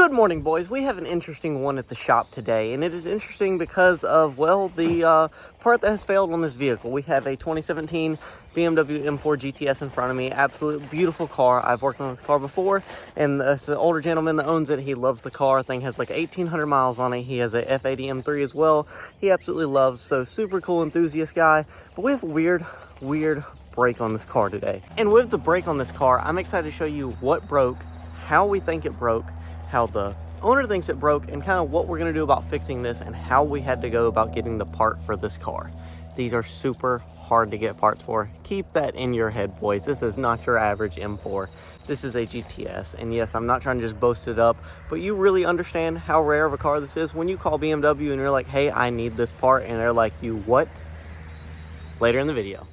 Good morning, boys. We have an interesting one at the shop today, and it is interesting because of, well, the part that has failed on this vehicle. We have a 2017 BMW M4 GTS in front of me. Absolute beautiful car. I've worked on this car before, and it's an older gentleman that owns it. He loves the car. Thing has like 1,800 miles on it. He has a F80 M3 as well. He absolutely loves, so super cool enthusiast guy. But we have a weird break on this car today. And with the break on this car, I'm excited to show you what broke, how we think it broke, how the owner thinks it broke, and kind of what we're going to do about fixing this and how we had to go about getting the part for this car. These are super hard to get parts for. Keep that in your head, boys. This is not your average M4. This is a GTS, and yes, I'm not trying to just boast it up, but you really understand how rare of a car this is when you call BMW and you're like, hey, I need this part, and they're like, you what? Later in the video.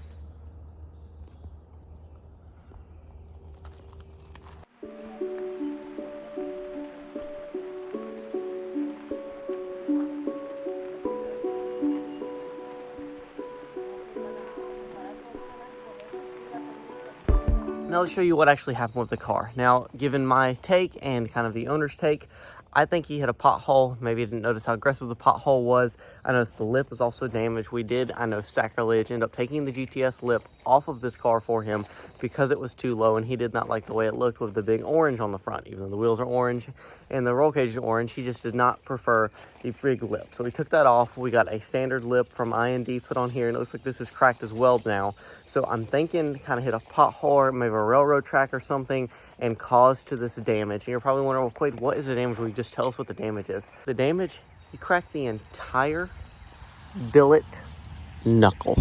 Now let's show you what actually happened with the car. Now, given my take and kind of the owner's take, I think he hit a pothole. Maybe he didn't notice how aggressive the pothole was. I noticed the lip was also damaged. We did, I know, sacrilege, end up taking the GTS lip off of this car for him because it was too low, and he did not like the way it looked with the big orange on the front. Even though the wheels are orange and the roll cage is orange, he just did not prefer the big lip. So we took that off. We got a standard lip from IND put on here, and it looks like this is cracked as well now. So I'm thinking kind of hit a pothole or maybe a railroad track or something and caused to this damage. And you're probably wondering, well, Quade, what is the damage? Will you just tell us what the damage is? The damage, he cracked the entire billet knuckle.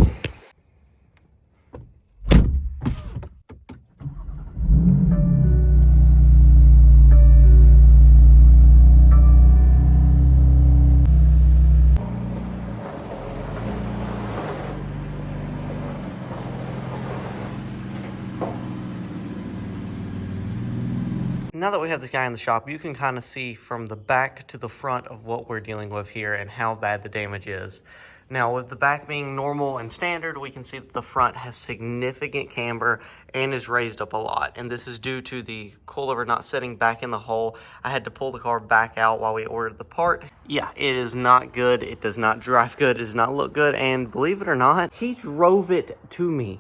Now that we have this guy in the shop, you can kind of see from the back to the front of what we're dealing with here and how bad the damage is. Now, with the back being normal and standard, we can see that the front has significant camber and is raised up a lot. And this is due to the coilover not setting back in the hole. I had to pull the car back out while we ordered the part. Yeah, it is not good. It does not drive good. It does not look good. And believe it or not, he drove it to me.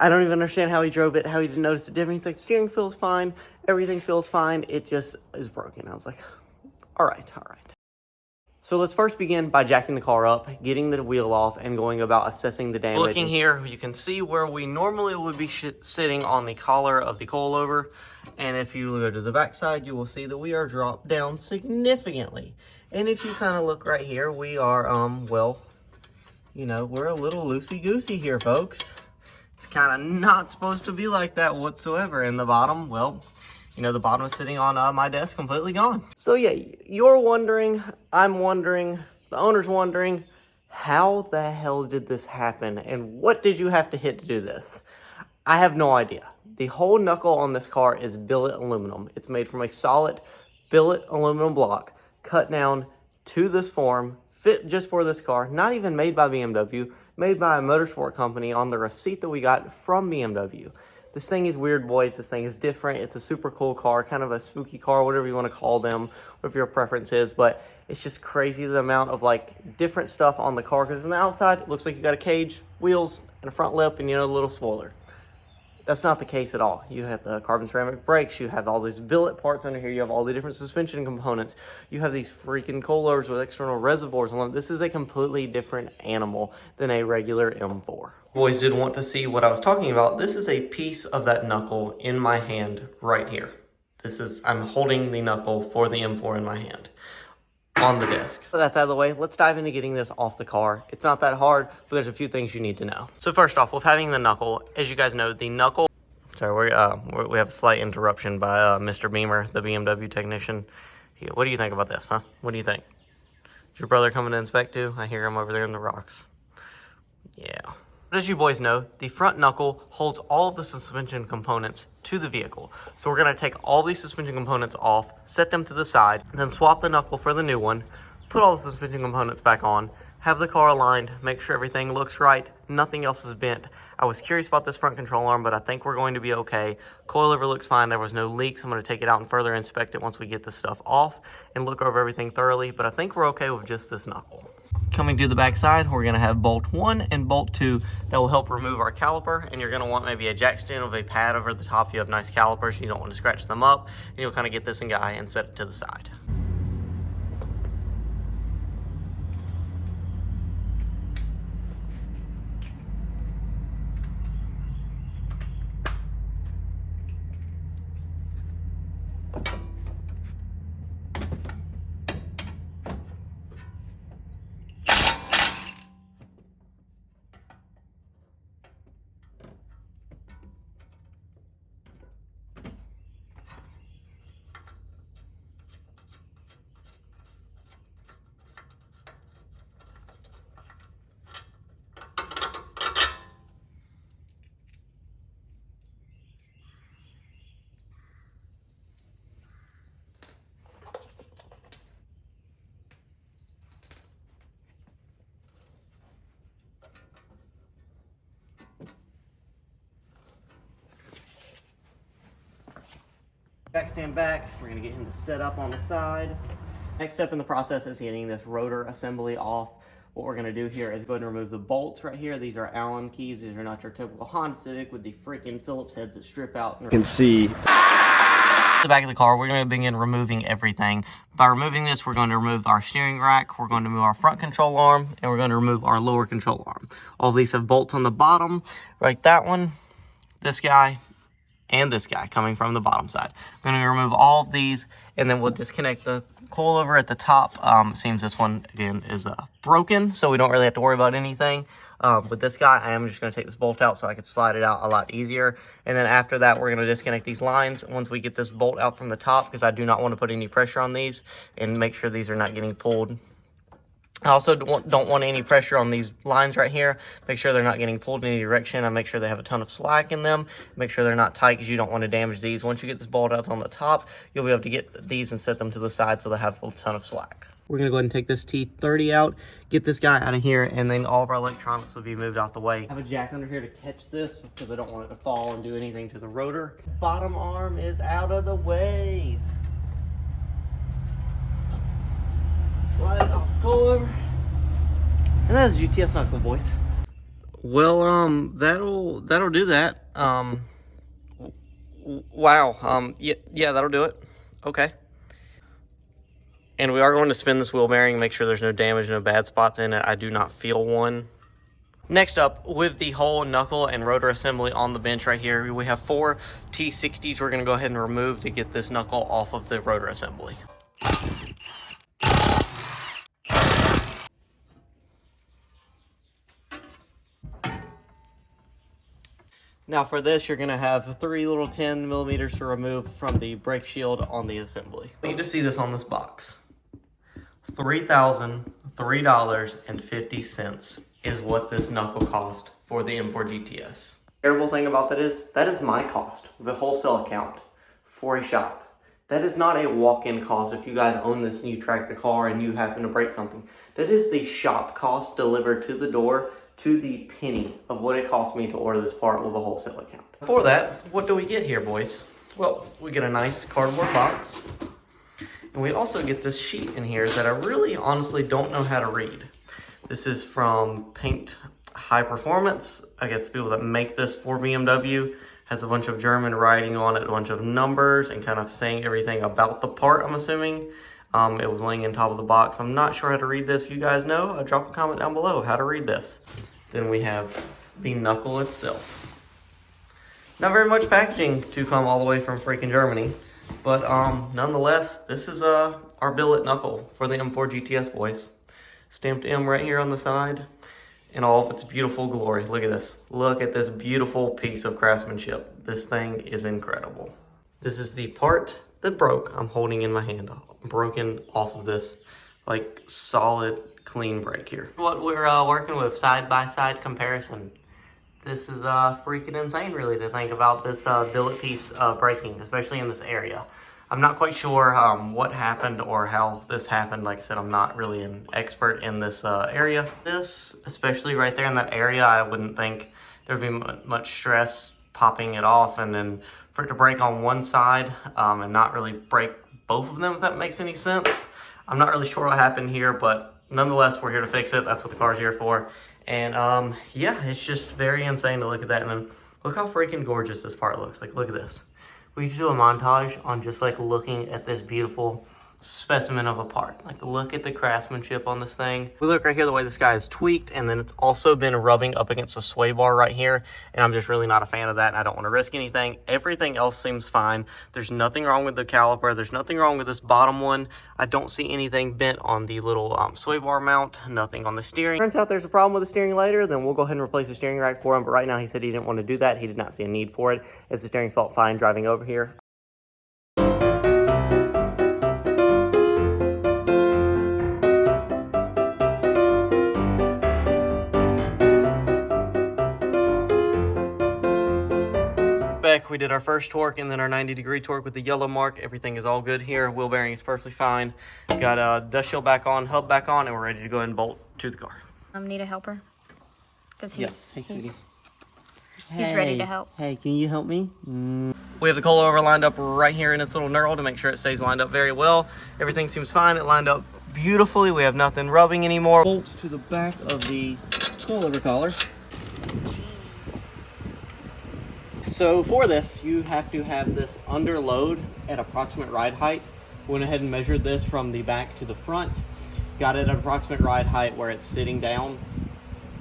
I don't even understand how he drove it, how he didn't notice the difference. He's like, steering feels fine, everything feels fine, it just is broken. I was like, all right. So let's first begin by jacking the car up, getting the wheel off, and going about assessing the damage. Looking here, you can see where we normally would be sitting on the collar of the coilover. And if you go to the back side, you will see that we are dropped down significantly. And if you kind of look right here, we are, well, you know, we're a little loosey-goosey here, folks. It's kind of not supposed to be like that whatsoever. And the bottom, well, you know, the bottom is sitting on my desk completely gone. So yeah, you're wondering, I'm wondering, the owner's wondering, how the hell did this happen? And what did you have to hit to do this? I have no idea. The whole knuckle on this car is billet aluminum. It's made from a solid billet aluminum block, cut down to this form, fit just for this car, not even made by BMW, made by a motorsport company on the receipt that we got from BMW. This thing is weird, boys. This thing is different. It's a super cool car, kind of a spooky car, whatever you want to call them, whatever your preference is, but it's just crazy the amount of like different stuff on the car, because from the outside, it looks like you got a cage, wheels, and a front lip, and you know, a little spoiler. That's not the case at all. You have the carbon ceramic brakes, you have all these billet parts under here, you have all the different suspension components, you have these freaking coilovers with external reservoirs on them. This is a completely different animal than a regular M4. Boys did want to see what I was talking about. This is a piece of that knuckle in my hand right here. I'm holding the knuckle for the M4 in my hand on the desk. So that's out of the way. Let's dive into getting this off the car. It's not that hard, but there's a few things you need to know. So first off, with having the knuckle, as you guys know, the knuckle, sorry, we have a slight interruption by Mr. Beamer, the BMW technician. What do you think about this, huh? What do you think? Is your brother coming to inspect too? I hear him over there in the rocks. Yeah. As you boys know, the front knuckle holds all of the suspension components to the vehicle. So we're going to take all these suspension components off, set them to the side, then swap the knuckle for the new one, put all the suspension components back on, have the car aligned, make sure everything looks right, nothing else is bent. I was curious about this front control arm, but I think we're going to be okay. Coilover looks fine. There was no leaks. I'm going to take it out and further inspect it once we get this stuff off and look over everything thoroughly, but I think we're okay with just this knuckle. Coming to the back side, we're going to have bolt 1 and bolt 2 that will help remove our caliper, and you're going to want maybe a jack stand with a pad over the top. You have nice calipers, you don't want to scratch them up, and you'll kind of get this in guy and set it to the side. Jack stand back, we're going to get him to set up on the side. Next step in the process is getting this rotor assembly off. What we're going to do here is go ahead and remove the bolts right here. These are Allen keys. These are not your typical Honda Civic with the freaking Phillips heads that strip out. You can see the back of the car. We're going to begin removing everything. By removing this, we're going to remove our steering rack, we're going to remove our front control arm, and we're going to remove our lower control arm. All of these have bolts on the bottom, like that one, this guy, and this guy coming from the bottom side. I'm going to remove all of these, and then we'll disconnect the coilover at the top. Seems this one, again, is broken, so we don't really have to worry about anything. With this guy, I am just going to take this bolt out so I can slide it out a lot easier. And then after that, we're going to disconnect these lines once we get this bolt out from the top, because I do not want to put any pressure on these, and make sure these are not getting pulled. I also don't want any pressure on these lines right here. Make sure they're not getting pulled in any direction. I make sure they have a ton of slack in them. Make sure they're not tight, because you don't want to damage these. Once you get this bolt out on the top, you'll be able to get these and set them to the side so they have a ton of slack. We're going to go ahead and take this T30 out, get this guy out of here, and then all of our electronics will be moved out the way. I have a jack under here to catch this because I don't want it to fall and do anything to the rotor. Bottom arm is out of the way. Slide it off the coilover. And that is GTS knuckle, boys. Well, that'll do that. Wow. Yeah, that'll do it. Okay. And we are going to spin this wheel bearing, make sure there's no damage, no bad spots in it. I do not feel one. Next up, with the whole knuckle and rotor assembly on the bench right here, we have 4 T60s we're going to go ahead and remove to get this knuckle off of the rotor assembly. Now for this, you're going to have 3 little 10 millimeters to remove from the brake shield on the assembly. You need to see this on this box. $3,003.50 is what this knuckle cost for the M4 GTS. The terrible thing about that is my cost, the wholesale account for a shop. That is not a walk-in cost if you guys own this and you track the car and you happen to break something. That is the shop cost delivered to the door to the penny of what it cost me to order this part with a wholesale account. For that, what do we get here, boys? Well, we get a nice cardboard box. And we also get this sheet in here that I really honestly don't know how to read. This is from Paint High Performance. I guess the people that make this for BMW. Has a bunch of German writing on it, a bunch of numbers, and kind of saying everything about the part, I'm assuming. It was laying on top of the box. I'm not sure how to read this. If you guys know, drop a comment down below how to read this. Then we have the knuckle itself. Not very much packaging to come all the way from freaking Germany. But nonetheless, this is our billet knuckle for the M4 GTS, boys. Stamped M right here on the side. In all of its beautiful glory. Look at this. Look at this beautiful piece of craftsmanship. This thing is incredible. This is the part that broke. I'm holding in my hand. Broken off of this, like, solid, clean break here. What we're working with, side-by-side comparison. This is freaking insane, really, to think about this billet piece breaking, especially in this area. I'm not quite sure what happened or how this happened. Like I said, I'm not really an expert in this area. This, especially right there in that area, I wouldn't think there'd be much stress popping it off, and then for it to break on one side and not really break both of them, if that makes any sense. I'm not really sure what happened here, but nonetheless, we're here to fix it. That's what the car's here for. And yeah, it's just very insane to look at that. And then look how freaking gorgeous this part looks. Like, look at this. We just do a montage on just like looking at this beautiful specimen of a part. Like, look at the craftsmanship on this thing. We look right here, the way this guy is tweaked, and then it's also been rubbing up against the sway bar right here, and I'm just really not a fan of that, and I don't want to risk anything. Everything else seems fine. There's nothing wrong with the caliper. There's nothing wrong with this bottom one. I don't see anything bent on the little sway bar mount. Nothing on the steering. Turns out there's a problem with the steering later, then we'll go ahead and replace the steering rack for him, but right now he said he didn't want to do that. He did not see a need for it, as the steering felt fine driving over here. We did our first torque and then our 90-degree torque with the yellow mark. Everything is all good here. Wheel bearing is perfectly fine. Got a dust shield back on, hub back on, and we're ready to go ahead and bolt to the car. Need a helper? Because he's Hey, ready to help. Hey, can you help me? We have the coilover lined up right here in its little knurl to make sure it stays lined up very well. Everything seems fine. It lined up beautifully. We have nothing rubbing anymore. Bolts to the back of the coilover collar. So for this, you have to have this under load at approximate ride height. Went ahead and measured this from the back to the front. Got it at approximate ride height where it's sitting down.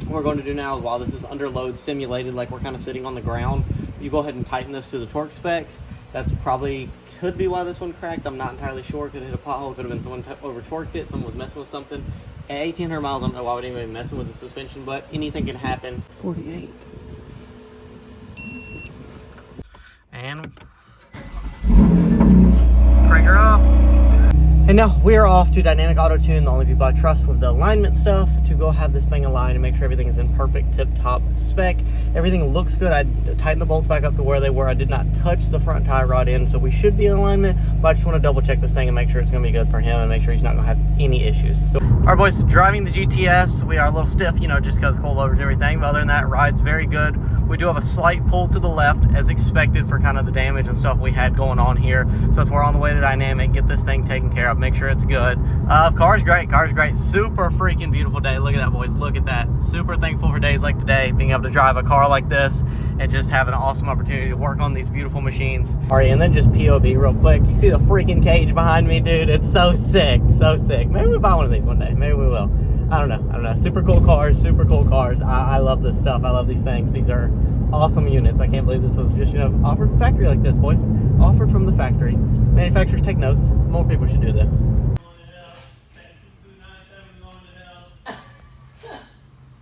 What we're going to do now, while this is under load simulated, like we're kind of sitting on the ground, you go ahead and tighten this to the torque spec. That's probably, could be why this one cracked. I'm not entirely sure. Could have hit a pothole, could have been someone over torqued it, someone was messing with something. At 1,800 miles, I don't know why we'd even be messing with the suspension, but anything can happen. 48. And crank her up. And now we're off to Dynamic Auto Tune, the only people I trust with the alignment stuff, to go have this thing aligned and make sure everything is in perfect tip-top spec. Everything looks good. I tightened the bolts back up to where they were. I did not touch the front tie rod in, so we should be in alignment, but I just want to double check this thing and make sure it's going to be good for him and make sure he's not going to have any issues. So, all right, boys, driving the GTS, we are a little stiff, you know, just because of coilovers and everything, but other than that, ride's very good. We do have a slight pull to the left as expected for kind of the damage and stuff we had going on here. So we're on the way to Dynamic, get this thing taken care of, make sure it's good. Car's great, super freaking beautiful day. Look at that, boys, look at that. Super thankful for days like today, being able to drive a car like this and just have an awesome opportunity to work on these beautiful machines. All right, and then just POV real quick. You see the freaking cage behind me, dude? It's so sick, so sick. Maybe we'll buy one of these one day, maybe we will. I don't know. Super cool cars. I love this stuff. I love these things. These are awesome units. I can't believe this was just, you know, offered from factory like this, boys. Offered from the factory. Manufacturers, take notes. More people should do this.